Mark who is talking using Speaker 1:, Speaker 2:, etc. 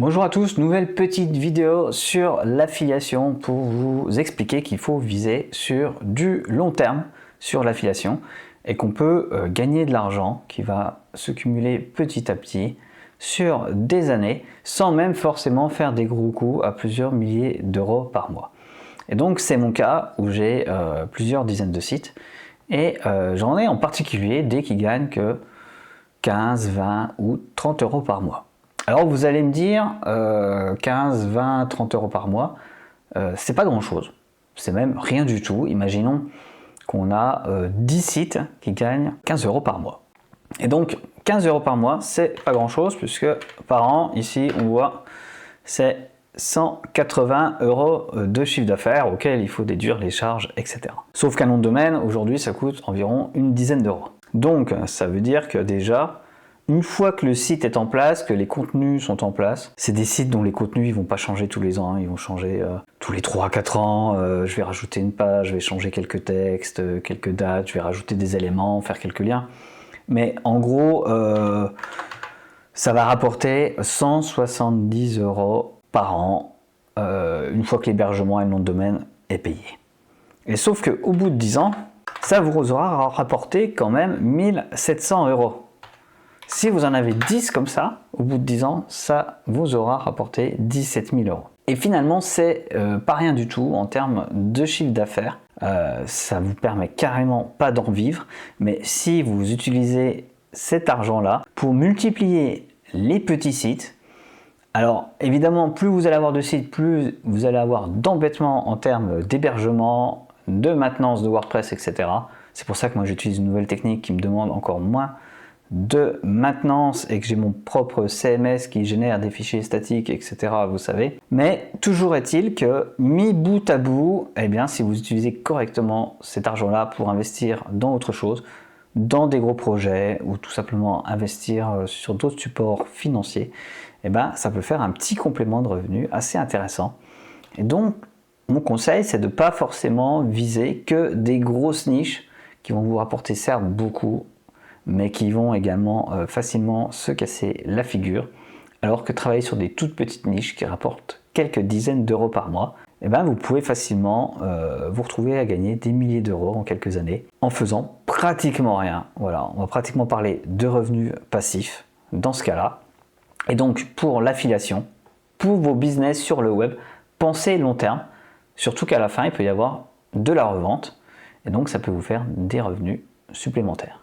Speaker 1: Bonjour à tous, nouvelle petite vidéo sur l'affiliation pour vous expliquer qu'il faut viser sur du long terme sur l'affiliation et qu'on peut gagner de l'argent qui va se cumuler petit à petit sur des années sans même forcément faire des gros coups à plusieurs milliers d'euros par mois. Et donc c'est mon cas où j'ai plusieurs dizaines de sites et j'en ai en particulier des qui gagnent que 15, 20 ou 30 euros par mois. Alors vous allez me dire 15, 20, 30 euros par mois, c'est pas grand chose, c'est même rien du tout. Imaginons qu'on a 10 sites qui gagnent 15 euros par mois. Et donc 15 euros par mois, c'est pas grand chose puisque par an, ici on voit, c'est 180 euros de chiffre d'affaires auquel il faut déduire les charges, etc. Sauf qu'un nom de domaine, aujourd'hui, ça coûte environ une dizaine d'euros. Donc ça veut dire que déjà, une fois que le site est en place, que les contenus sont en place, c'est des sites dont les contenus ils vont pas changer tous les ans, hein, ils vont changer tous les 3-4 ans, je vais rajouter une page, je vais changer quelques textes, quelques dates, je vais rajouter des éléments, faire quelques liens. Mais en gros, ça va rapporter 170 euros par an, une fois que l'hébergement et le nom de domaine est payé. Et sauf qu'au bout de 10 ans, ça vous aura rapporté quand même 1700 euros. Si vous en avez 10 comme ça, au bout de 10 ans, ça vous aura rapporté 17 000 euros. Et finalement, c'est pas rien du tout en termes de chiffre d'affaires. Ça vous permet carrément pas d'en vivre, mais si vous utilisez cet argent-là pour multiplier les petits sites, alors évidemment, plus vous allez avoir de sites, plus vous allez avoir d'embêtements en termes d'hébergement, de maintenance de WordPress, etc. C'est pour ça que moi j'utilise une nouvelle technique qui me demande encore moins de maintenance et que j'ai mon propre CMS qui génère des fichiers statiques, etc. vous savez. Mais toujours est-il que mis bout à bout, eh bien, si vous utilisez correctement cet argent-là pour investir dans autre chose, dans des gros projets ou tout simplement investir sur d'autres supports financiers, eh bien, ça peut faire un petit complément de revenu assez intéressant. Et donc, mon conseil, c'est de ne pas forcément viser que des grosses niches qui vont vous rapporter certes beaucoup, mais qui vont également facilement se casser la figure, alors que travailler sur des toutes petites niches qui rapportent quelques dizaines d'euros par mois, eh ben vous pouvez facilement vous retrouver à gagner des milliers d'euros en quelques années en faisant pratiquement rien. Voilà, on va pratiquement parler de revenus passifs dans ce cas-là. Et donc pour l'affiliation, pour vos business sur le web, pensez long terme, surtout qu'à la fin il peut y avoir de la revente, et donc ça peut vous faire des revenus supplémentaires.